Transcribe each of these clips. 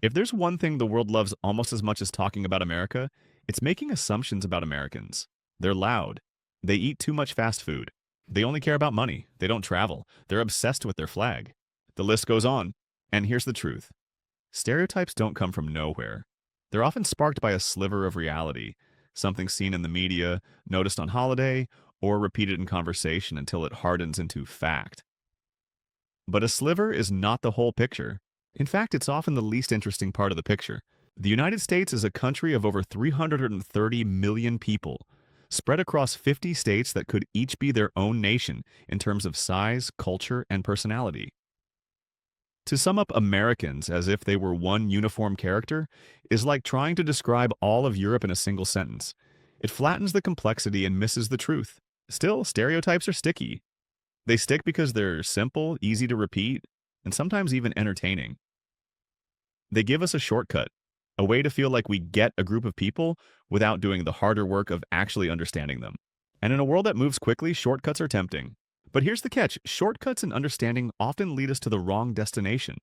If there's one thing the world loves almost as much as talking about America, it's making assumptions about Americans. They're loud. They eat too much fast food. They only care about money. They don't travel. They're obsessed with their flag. The list goes on. And here's the truth. Stereotypes don't come from nowhere. They're often sparked by a sliver of reality, something seen in the media, noticed on holiday, or repeated in conversation until it hardens into fact. But a sliver is not the whole picture. In fact, it's often the least interesting part of the picture. The United States is a country of over 330 million people, spread across 50 states that could each be their own nation in terms of size, culture, and personality. To sum up Americans as if they were one uniform character is like trying to describe all of Europe in a single sentence. It flattens the complexity and misses the truth. Still, stereotypes are sticky. They stick because they're simple, easy to repeat, and sometimes even entertaining. They give us a shortcut, a way to feel like we get a group of people without doing the harder work of actually understanding them. And in a world that moves quickly, shortcuts are tempting. But here's the catch. Shortcuts in understanding often lead us to the wrong destination.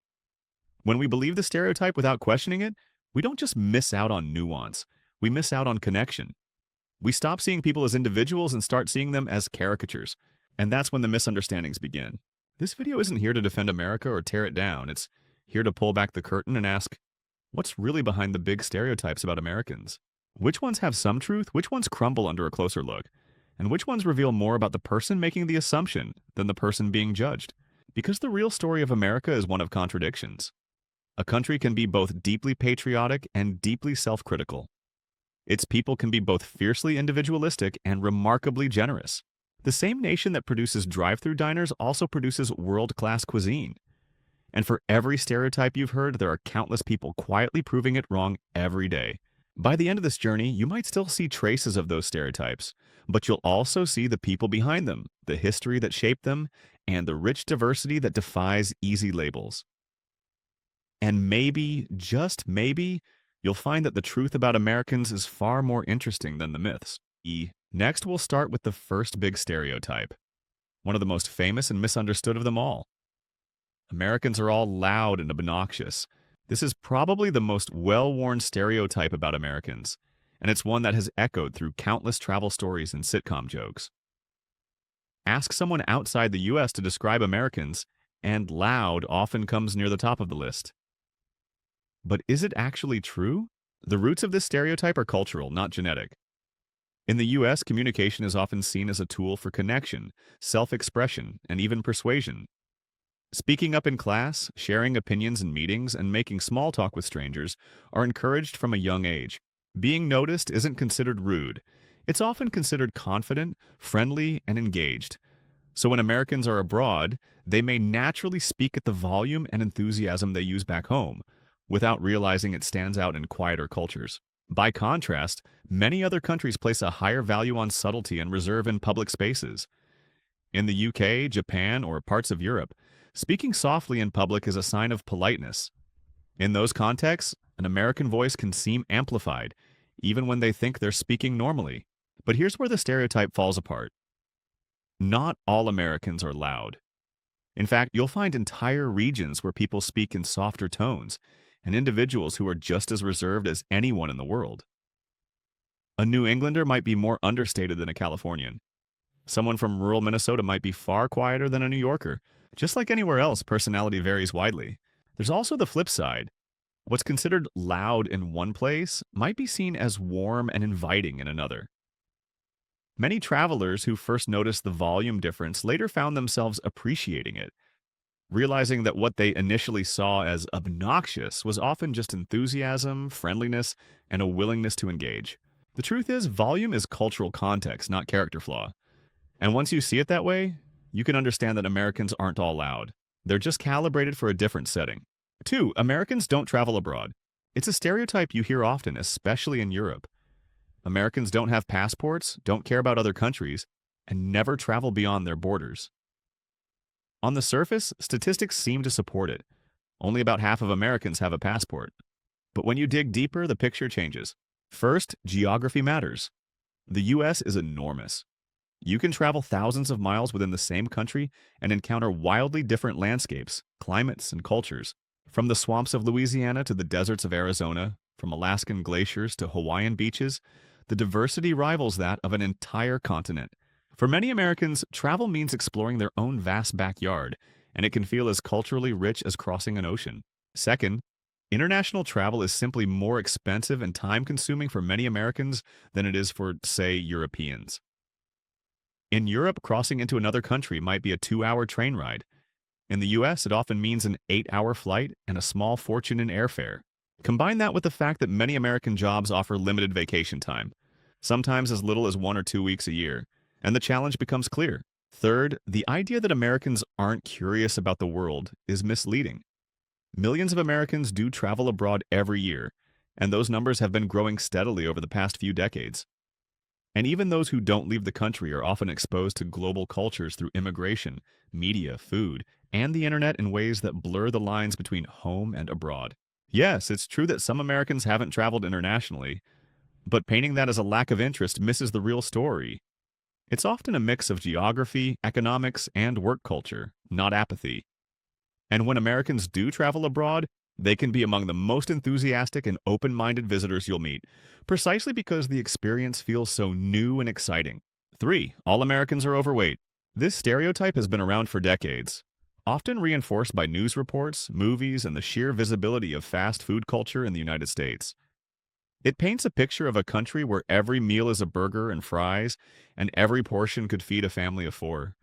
When we believe the stereotype without questioning it, we don't just miss out on nuance. We miss out on connection. We stop seeing people as individuals and start seeing them as caricatures. And that's when the misunderstandings begin. This video isn't here to defend America or tear it down. It's here to pull back the curtain and ask, what's really behind the big stereotypes about Americans? Which ones have some truth? Which ones crumble under a closer look? And which ones reveal more about the person making the assumption than the person being judged? Because the real story of America is one of contradictions. A country can be both deeply patriotic and deeply self-critical. Its people can be both fiercely individualistic and remarkably generous. The same nation that produces drive-through diners also produces world-class cuisine. And for every stereotype you've heard, there are countless people quietly proving it wrong every day. By the end of this journey, you might still see traces of those stereotypes, but you'll also see the people behind them, the history that shaped them, and the rich diversity that defies easy labels. And maybe, just maybe, you'll find that the truth about Americans is far more interesting than the myths. Next, we'll start with the first big stereotype, one of the most famous and misunderstood of them all. Americans are all loud and obnoxious. This is probably the most well-worn stereotype about Americans, and it's one that has echoed through countless travel stories and sitcom jokes. Ask someone outside the US to describe Americans, and loud often comes near the top of the list. But is it actually true? The roots of this stereotype are cultural, not genetic. In the US, communication is often seen as a tool for connection, self-expression, and even persuasion. Speaking up in class, sharing opinions in meetings, and making small talk with strangers are encouraged from a young age. Being noticed isn't considered rude. It's often considered confident, friendly, and engaged. So when Americans are abroad, they may naturally speak at the volume and enthusiasm they use back home, without realizing it stands out in quieter cultures. By contrast, many other countries place a higher value on subtlety and reserve in public spaces. In the UK, Japan, or parts of Europe, speaking softly in public is a sign of politeness. In those contexts, an American voice can seem amplified, even when they think they're speaking normally. But here's where the stereotype falls apart. Not all Americans are loud. In fact, you'll find entire regions where people speak in softer tones, and individuals who are just as reserved as anyone in the world. A New Englander might be more understated than a Californian. Someone from rural Minnesota might be far quieter than a New Yorker. Just like anywhere else, personality varies widely. There's also the flip side. What's considered loud in one place might be seen as warm and inviting in another. Many travelers who first noticed the volume difference later found themselves appreciating it, realizing that what they initially saw as obnoxious was often just enthusiasm, friendliness, and a willingness to engage. The truth is, volume is cultural context, not character flaw. And once you see it that way, you can understand that Americans aren't all loud. They're just calibrated for a different setting. 2. Americans don't travel abroad. It's a stereotype you hear often, especially in Europe. Americans don't have passports, don't care about other countries, and never travel beyond their borders. On the surface, statistics seem to support it. Only about half of Americans have a passport. But when you dig deeper, the picture changes. First, geography matters. The US is enormous. You can travel thousands of miles within the same country and encounter wildly different landscapes, climates, and cultures. From the swamps of Louisiana to the deserts of Arizona, from Alaskan glaciers to Hawaiian beaches, the diversity rivals that of an entire continent. For many Americans, travel means exploring their own vast backyard, and it can feel as culturally rich as crossing an ocean. Second, international travel is simply more expensive and time-consuming for many Americans than it is for, say, Europeans. In Europe, crossing into another country might be a 2-hour train ride. In the US, it often means an 8-hour flight and a small fortune in airfare. Combine that with the fact that many American jobs offer limited vacation time, sometimes as little as 1 or 2 weeks a year, and the challenge becomes clear. Third, the idea that Americans aren't curious about the world is misleading. Millions of Americans do travel abroad every year, and those numbers have been growing steadily over the past few decades. And even those who don't leave the country are often exposed to global cultures through immigration, media, food, and the internet in ways that blur the lines between home and abroad. Yes, it's true that some Americans haven't traveled internationally, but painting that as a lack of interest misses the real story. It's often a mix of geography, economics, and work culture, not apathy. And when Americans do travel abroad, they can be among the most enthusiastic and open-minded visitors you'll meet, precisely because the experience feels so new and exciting. 3. All Americans are overweight. This stereotype has been around for decades, often reinforced by news reports, movies, and the sheer visibility of fast food culture in the United States. It paints a picture of a country where every meal is a burger and fries, and every portion could feed a family of 4.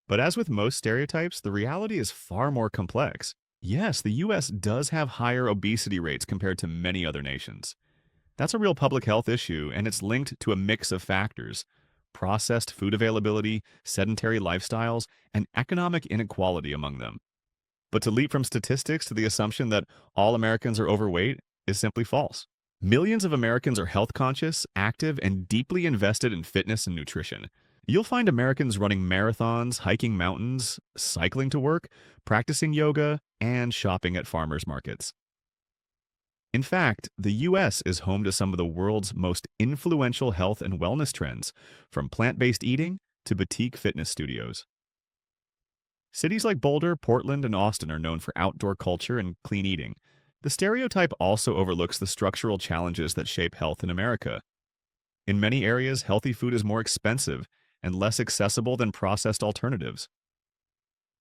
But as with most stereotypes, the reality is far more complex. Yes, the US does have higher obesity rates compared to many other nations. That's a real public health issue, and it's linked to a mix of factors: processed food availability, sedentary lifestyles, and economic inequality among them. But to leap from statistics to the assumption that all Americans are overweight is simply false. Millions of Americans are health conscious, active, and deeply invested in fitness and nutrition. You'll find Americans running marathons, hiking mountains, cycling to work, practicing yoga, and shopping at farmers markets. In fact, the US is home to some of the world's most influential health and wellness trends, from plant-based eating to boutique fitness studios. Cities like Boulder, Portland, and Austin are known for outdoor culture and clean eating. The stereotype also overlooks the structural challenges that shape health in America. In many areas, healthy food is more expensive and less accessible than processed alternatives.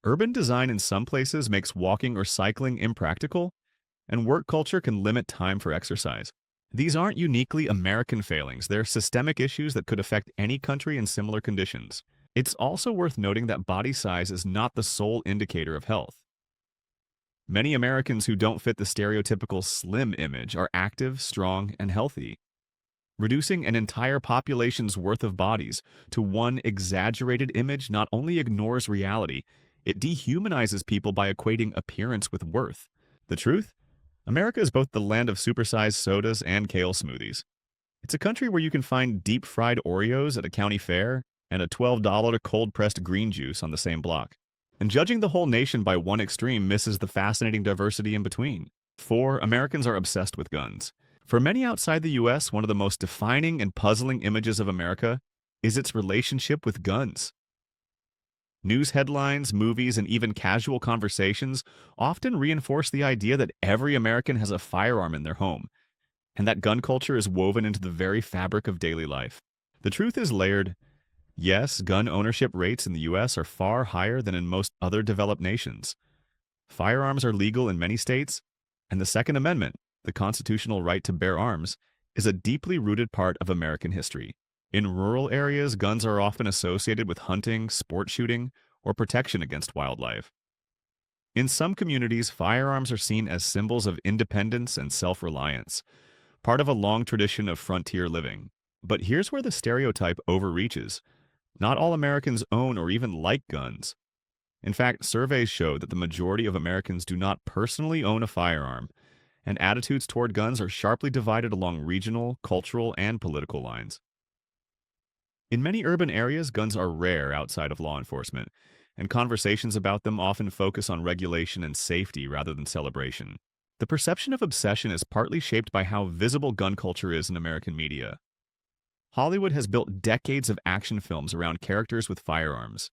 Urban design in some places makes walking or cycling impractical, and work culture can limit time for exercise. These aren't uniquely American failings, they're systemic issues that could affect any country in similar conditions. It's also worth noting that body size is not the sole indicator of health. Many Americans who don't fit the stereotypical slim image are active, strong, and healthy. Reducing an entire population's worth of bodies to one exaggerated image not only ignores reality, it dehumanizes people by equating appearance with worth. The truth? America is both the land of supersized sodas and kale smoothies. It's a country where you can find deep-fried Oreos at a county fair and a $12 cold-pressed green juice on the same block. And judging the whole nation by one extreme misses the fascinating diversity in between. 4. Americans are obsessed with guns. For many outside the US, one of the most defining and puzzling images of America is its relationship with guns. News headlines, movies, and even casual conversations often reinforce the idea that every American has a firearm in their home, and that gun culture is woven into the very fabric of daily life. The truth is layered. Yes, gun ownership rates in the US are far higher than in most other developed nations. Firearms are legal in many states, and the Second Amendment, the constitutional right to bear arms, is a deeply rooted part of American history. In rural areas, guns are often associated with hunting, sport shooting, or protection against wildlife. In some communities, firearms are seen as symbols of independence and self-reliance, part of a long tradition of frontier living. But here's where the stereotype overreaches. Not all Americans own or even like guns. In fact, surveys show that the majority of Americans do not personally own a firearm, and attitudes toward guns are sharply divided along regional, cultural, and political lines. In many urban areas, guns are rare outside of law enforcement, and conversations about them often focus on regulation and safety rather than celebration. The perception of obsession is partly shaped by how visible gun culture is in American media. Hollywood has built decades of action films around characters with firearms.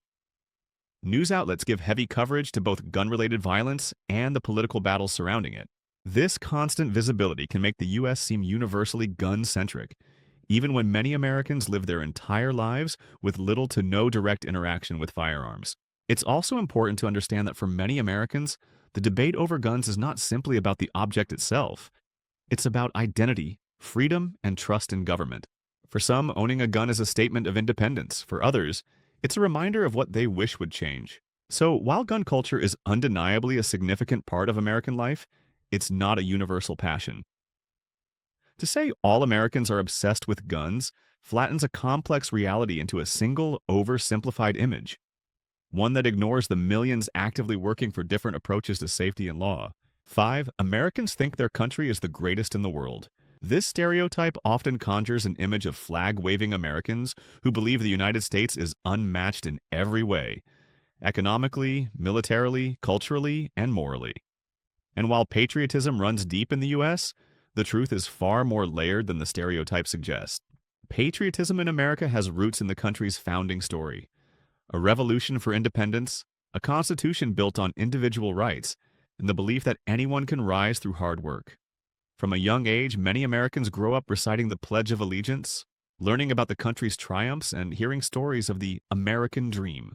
News outlets give heavy coverage to both gun-related violence and the political battles surrounding it. This constant visibility can make the U.S. seem universally gun-centric, even when many Americans live their entire lives with little to no direct interaction with firearms. It's also important to understand that for many Americans, the debate over guns is not simply about the object itself. It's about identity, freedom, and trust in government. For some, owning a gun is a statement of independence. For others, it's a reminder of what they wish would change. So, while gun culture is undeniably a significant part of American life, it's not a universal passion. To say all Americans are obsessed with guns flattens a complex reality into a single, oversimplified image, one that ignores the millions actively working for different approaches to safety and law. 5. Americans think their country is the greatest in the world. This stereotype often conjures an image of flag-waving Americans who believe the United States is unmatched in every way, economically, militarily, culturally, and morally. And while patriotism runs deep in the U.S., the truth is far more layered than the stereotype suggests. Patriotism in America has roots in the country's founding story, a revolution for independence, a constitution built on individual rights, and the belief that anyone can rise through hard work. From a young age, many Americans grow up reciting the Pledge of Allegiance, learning about the country's triumphs, and hearing stories of the American dream.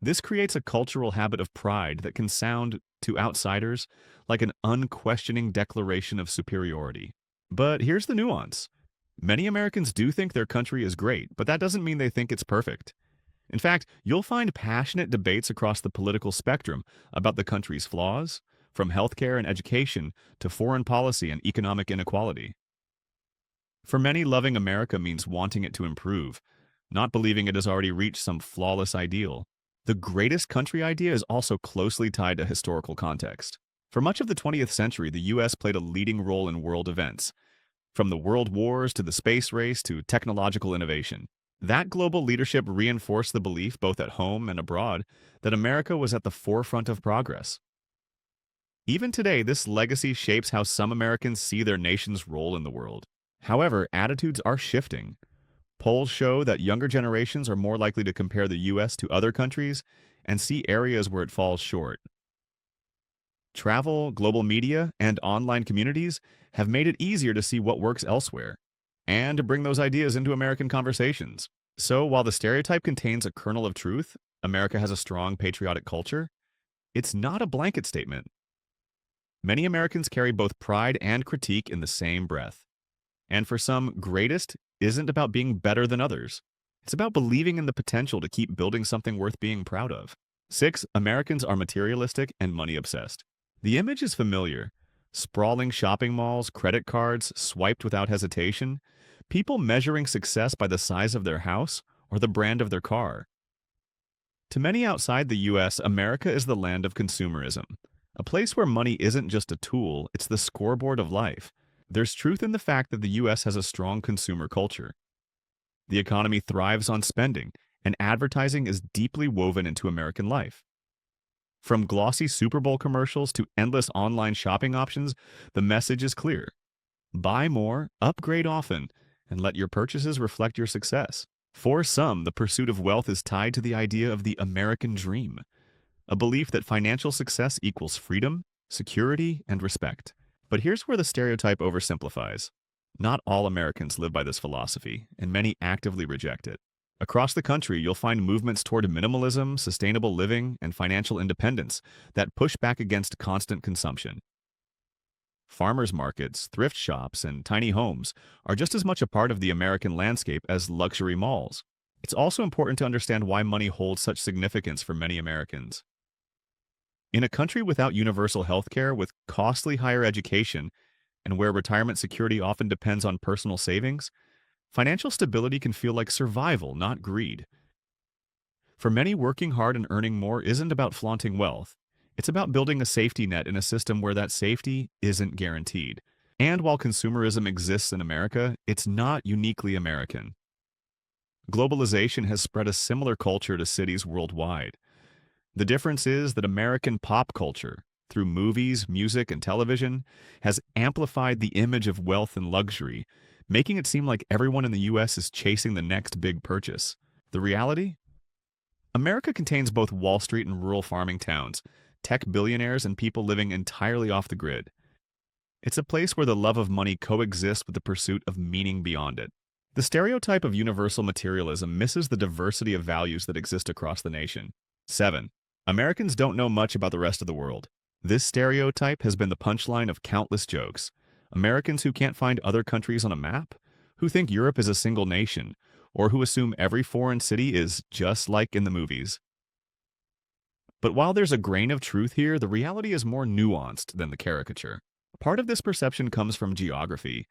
This creates a cultural habit of pride that can sound, to outsiders, like an unquestioning declaration of superiority. But here's the nuance. Many Americans do think their country is great, but that doesn't mean they think it's perfect. In fact, you'll find passionate debates across the political spectrum about the country's flaws, from healthcare and education to foreign policy and economic inequality. For many, loving America means wanting it to improve, not believing it has already reached some flawless ideal. The greatest country idea is also closely tied to historical context. For much of the 20th century, the U.S. played a leading role in world events, from the world wars to the space race to technological innovation. That global leadership reinforced the belief, both at home and abroad, that America was at the forefront of progress. Even today, this legacy shapes how some Americans see their nation's role in the world. However, attitudes are shifting. Polls show that younger generations are more likely to compare the U.S. to other countries and see areas where it falls short. Travel, global media, and online communities have made it easier to see what works elsewhere and to bring those ideas into American conversations. So, while the stereotype contains a kernel of truth, America has a strong patriotic culture, it's not a blanket statement. Many Americans carry both pride and critique in the same breath. And for some, greatest isn't about being better than others. It's about believing in the potential to keep building something worth being proud of. 6. Americans are materialistic and money-obsessed. The image is familiar. Sprawling shopping malls, credit cards, swiped without hesitation, people measuring success by the size of their house or the brand of their car. To many outside the U.S., America is the land of consumerism, a place where money isn't just a tool, it's the scoreboard of life. There's truth in the fact that the U.S. has a strong consumer culture. The economy thrives on spending, and advertising is deeply woven into American life. From glossy Super Bowl commercials to endless online shopping options, the message is clear. Buy more, upgrade often, and let your purchases reflect your success. For some, the pursuit of wealth is tied to the idea of the American dream, a belief that financial success equals freedom, security, and respect. But here's where the stereotype oversimplifies. Not all Americans live by this philosophy, and many actively reject it. Across the country, you'll find movements toward minimalism, sustainable living, and financial independence that push back against constant consumption. Farmers markets, thrift shops, and tiny homes are just as much a part of the American landscape as luxury malls. It's also important to understand why money holds such significance for many Americans. In a country without universal health care, with costly higher education, and where retirement security often depends on personal savings, financial stability can feel like survival, not greed. For many, working hard and earning more isn't about flaunting wealth. It's about building a safety net in a system where that safety isn't guaranteed. And while consumerism exists in America, it's not uniquely American. Globalization has spread a similar culture to cities worldwide. The difference is that American pop culture, through movies, music, and television, has amplified the image of wealth and luxury, making it seem like everyone in the U.S. is chasing the next big purchase. The reality? America contains both Wall Street and rural farming towns, tech billionaires, and people living entirely off the grid. It's a place where the love of money coexists with the pursuit of meaning beyond it. The stereotype of universal materialism misses the diversity of values that exist across the nation. 7. Americans don't know much about the rest of the world. This stereotype has been the punchline of countless jokes. Americans who can't find other countries on a map, who think Europe is a single nation, or who assume every foreign city is just like in the movies. But while there's a grain of truth here, the reality is more nuanced than the caricature. Part of this perception comes from geography.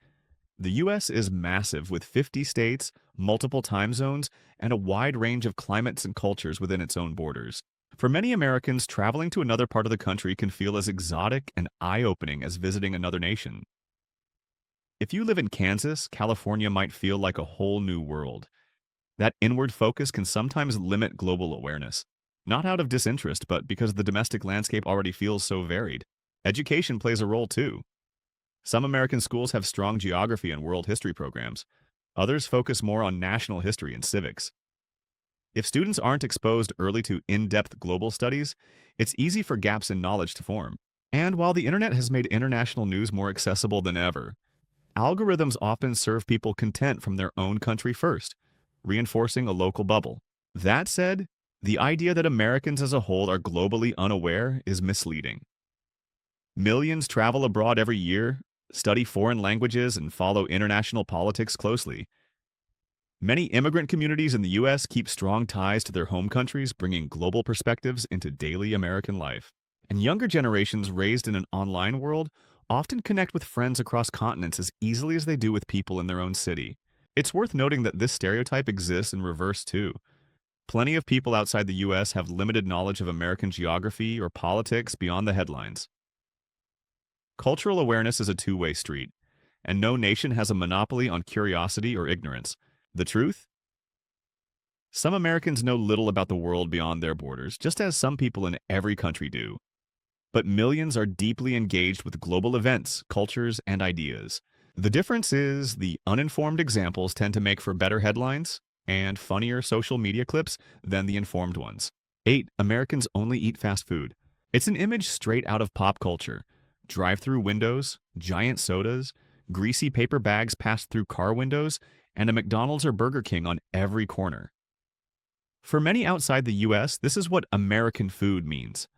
The US is massive with 50 states, multiple time zones, and a wide range of climates and cultures within its own borders. For many Americans, traveling to another part of the country can feel as exotic and eye-opening as visiting another nation. If you live in Kansas, California might feel like a whole new world. That inward focus can sometimes limit global awareness, not out of disinterest, but because the domestic landscape already feels so varied. Education plays a role too. Some American schools have strong geography and world history programs. Others focus more on national history and civics. If students aren't exposed early to in-depth global studies, it's easy for gaps in knowledge to form. And while the internet has made international news more accessible than ever, algorithms often serve people content from their own country first, reinforcing a local bubble. That said, the idea that Americans as a whole are globally unaware is misleading. Millions travel abroad every year, study foreign languages, and follow international politics closely. Many immigrant communities in the U.S. keep strong ties to their home countries, bringing global perspectives into daily American life. And younger generations raised in an online world often connect with friends across continents as easily as they do with people in their own city. It's worth noting that this stereotype exists in reverse too. Plenty of people outside the U.S. have limited knowledge of American geography or politics beyond the headlines. Cultural awareness is a two-way street, and no nation has a monopoly on curiosity or ignorance. The truth? Some Americans know little about the world beyond their borders, just as some people in every country do. But millions are deeply engaged with global events, cultures, and ideas. The difference is the uninformed examples tend to make for better headlines and funnier social media clips than the informed ones. 8. Americans only eat fast food. It's an image straight out of pop culture. Drive-through windows, giant sodas, greasy paper bags passed through car windows, and a McDonald's or Burger King on every corner. For many outside the US, this is what American food means.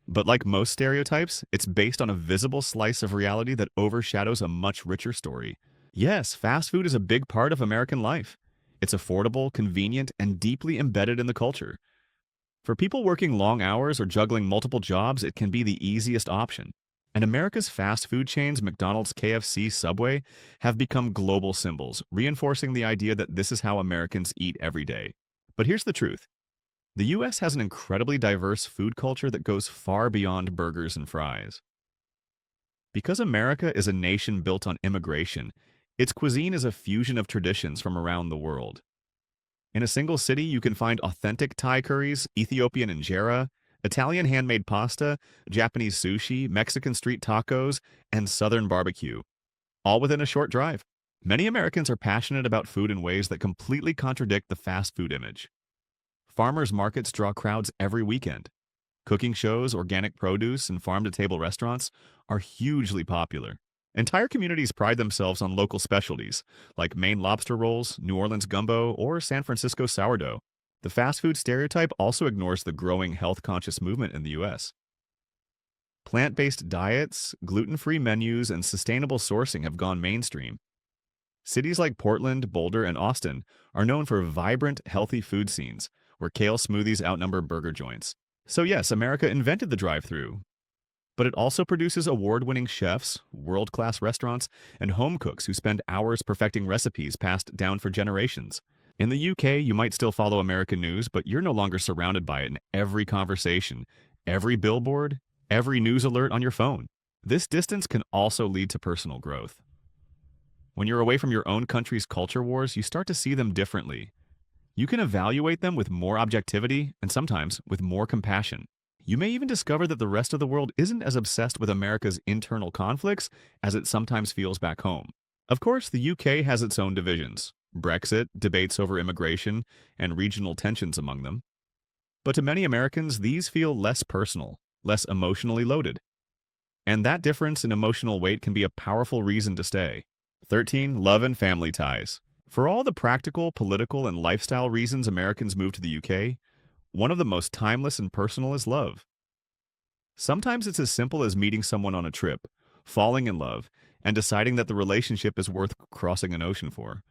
But like most stereotypes, it's based on a visible slice of reality that overshadows a much richer story. Yes, fast food is a big part of American life. It's affordable, convenient, and deeply embedded in the culture. For people working long hours or juggling multiple jobs, it can be the easiest option. And America's fast food chains, McDonald's, KFC, Subway, have become global symbols, reinforcing the idea that this is how Americans eat every day. But here's the truth. The US has an incredibly diverse food culture that goes far beyond burgers and fries. Because America is a nation built on immigration, its cuisine is a fusion of traditions from around the world. In a single city, you can find authentic Thai curries, Ethiopian injera, Italian handmade pasta, Japanese sushi, Mexican street tacos, and Southern barbecue, all within a short drive. Many Americans are passionate about food in ways that completely contradict the fast food image. Farmers markets draw crowds every weekend. Cooking shows, organic produce, and farm-to-table restaurants are hugely popular. Entire communities pride themselves on local specialties, like Maine lobster rolls, New Orleans gumbo, or San Francisco sourdough. The fast food stereotype also ignores the growing health-conscious movement in the U.S. Plant-based diets, gluten-free menus, and sustainable sourcing have gone mainstream. Cities like Portland, Boulder, and Austin are known for vibrant, healthy food scenes, where kale smoothies outnumber burger joints. So yes, America invented the drive-thru, but it also produces award-winning chefs, world-class restaurants, and home cooks who spend hours perfecting recipes passed down for generations. In the UK, you might still follow American news, but you're no longer surrounded by it in every conversation, every billboard, every news alert on your phone. This distance can also lead to personal growth. When you're away from your own country's culture wars, you start to see them differently. You can evaluate them with more objectivity and sometimes with more compassion. You may even discover that the rest of the world isn't as obsessed with America's internal conflicts as it sometimes feels back home. Of course, the UK has its own divisions. Brexit, debates over immigration, and regional tensions among them. But to many Americans, these feel less personal, less emotionally loaded. And that difference in emotional weight can be a powerful reason to stay. 13. Love and family ties. For all the practical, political, and lifestyle reasons Americans move to the UK, one of the most timeless and personal is love. Sometimes it's as simple as meeting someone on a trip, falling in love, and deciding that the relationship is worth crossing an ocean for.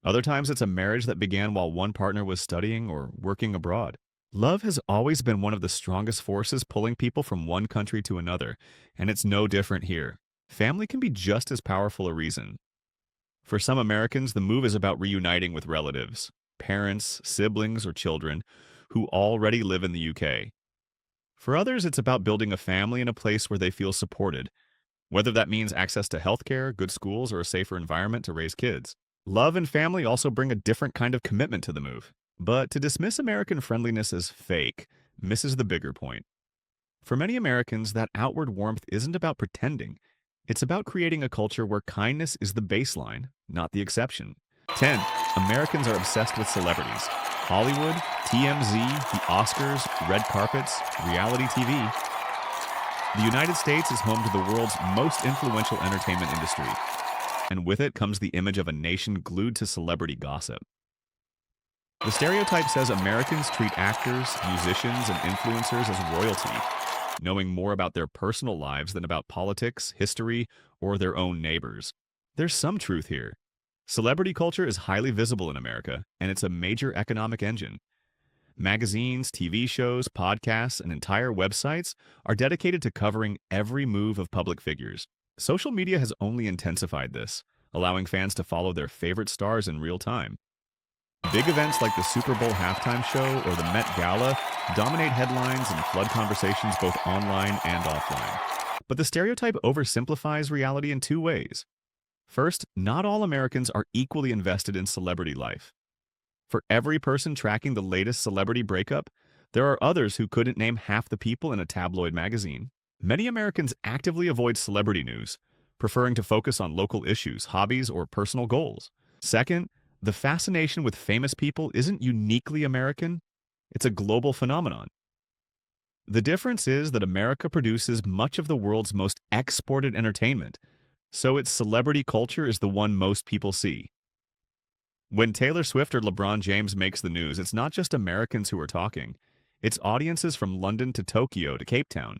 Other times it's a marriage that began while one partner was studying or working abroad. Love has always been one of the strongest forces pulling people from one country to another, and it's no different here. Family can be just as powerful a reason. For some Americans, the move is about reuniting with relatives, parents, siblings, or children who already live in the UK. For others, it's about building a family in a place where they feel supported, whether that means access to healthcare, good schools, or a safer environment to raise kids. Love and family also bring a different kind of commitment to the move. But to dismiss American friendliness as fake misses the bigger point. For many Americans, that outward warmth isn't about pretending. It's about creating a culture where kindness is the baseline, not the exception. 10. Americans are obsessed with celebrities. Hollywood, TMZ, the Oscars, red carpets, reality TV. The United States is home to the world's most influential entertainment industry, and with it comes the image of a nation glued to celebrity gossip. The stereotype says Americans treat actors, musicians, and influencers as royalty, knowing more about their personal lives than about politics, history, or their own neighbors. There's some truth here. Celebrity culture is highly visible in America, and it's a major economic engine. Magazines, TV shows, podcasts, and entire websites are dedicated to covering every move of public figures. Social media has only intensified this, allowing fans to follow their favorite stars in real time. Big events like the Super Bowl halftime show or the Met Gala dominate headlines and flood conversations both online and offline. But the stereotype oversimplifies reality in two ways. First, not all Americans are equally invested in celebrity life. For every person tracking the latest celebrity breakup, there are others who couldn't name half the people in a tabloid magazine. Many Americans actively avoid celebrity news, preferring to focus on local issues, hobbies, or personal goals. Second, the fascination with famous people isn't uniquely American, it's a global phenomenon. The difference is that America produces much of the world's most exported entertainment, so its celebrity culture is the one most people see. When Taylor Swift or LeBron James makes the news, it's not just Americans who are talking. It's audiences from London to Tokyo to Cape Town.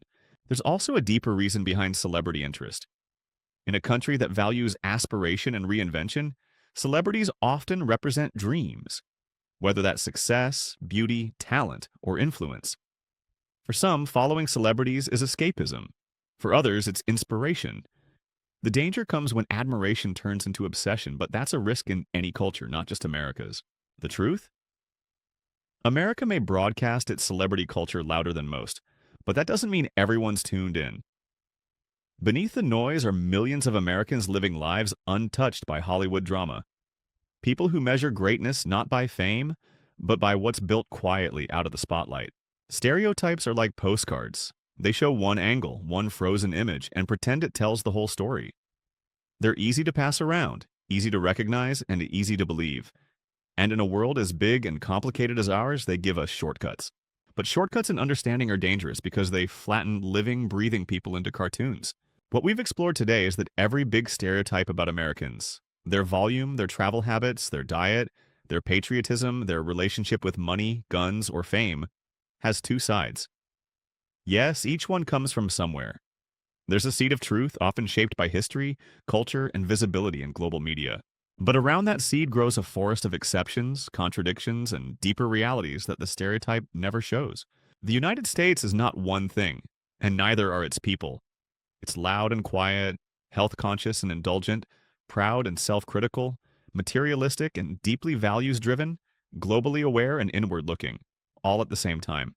There's also a deeper reason behind celebrity interest. In a country that values aspiration and reinvention, celebrities often represent dreams, whether that's success, beauty, talent, or influence. For some, following celebrities is escapism. For others, it's inspiration. The danger comes when admiration turns into obsession, but that's a risk in any culture, not just America's. The truth? America may broadcast its celebrity culture louder than most, but that doesn't mean everyone's tuned in. Beneath the noise are millions of Americans living lives untouched by Hollywood drama. People who measure greatness not by fame, but by what's built quietly out of the spotlight. Stereotypes are like postcards. They show one angle, one frozen image, and pretend it tells the whole story. They're easy to pass around, easy to recognize, and easy to believe. And in a world as big and complicated as ours, they give us shortcuts. But shortcuts in understanding are dangerous because they flatten living, breathing people into cartoons. What we've explored today is that every big stereotype about Americans, their volume, their travel habits, their diet, their patriotism, their relationship with money, guns, or fame, has two sides. Yes, each one comes from somewhere. There's a seed of truth, often shaped by history, culture, and visibility in global media. But around that seed grows a forest of exceptions, contradictions, and deeper realities that the stereotype never shows. The United States is not one thing, and neither are its people. It's loud and quiet, health-conscious and indulgent, proud and self-critical, materialistic and deeply values-driven, globally aware and inward-looking, all at the same time.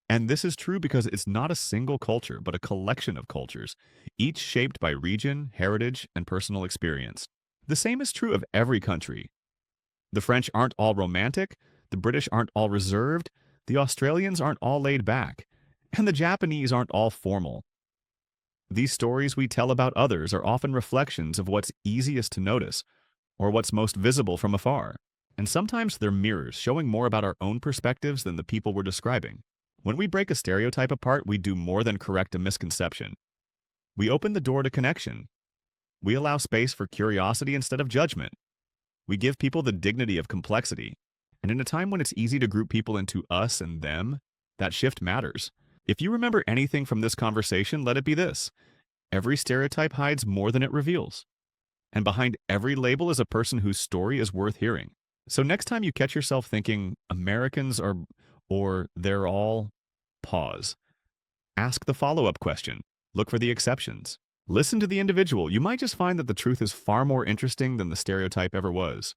And this is true because it's not a single culture, but a collection of cultures, each shaped by region, heritage, and personal experience. The same is true of every country. The French aren't all romantic, the British aren't all reserved, the Australians aren't all laid back, and the Japanese aren't all formal. These stories we tell about others are often reflections of what's easiest to notice, or what's most visible from afar. And sometimes they're mirrors, showing more about our own perspectives than the people we're describing. When we break a stereotype apart, we do more than correct a misconception. We open the door to connection. We allow space for curiosity instead of judgment. We give people the dignity of complexity. And in a time when it's easy to group people into us and them, that shift matters. If you remember anything from this conversation, let it be this. Every stereotype hides more than it reveals. And behind every label is a person whose story is worth hearing. So next time you catch yourself thinking Americans are or they're all, pause. Ask the follow-up question. Look for the exceptions. Listen to the individual. You might just find that the truth is far more interesting than the stereotype ever was.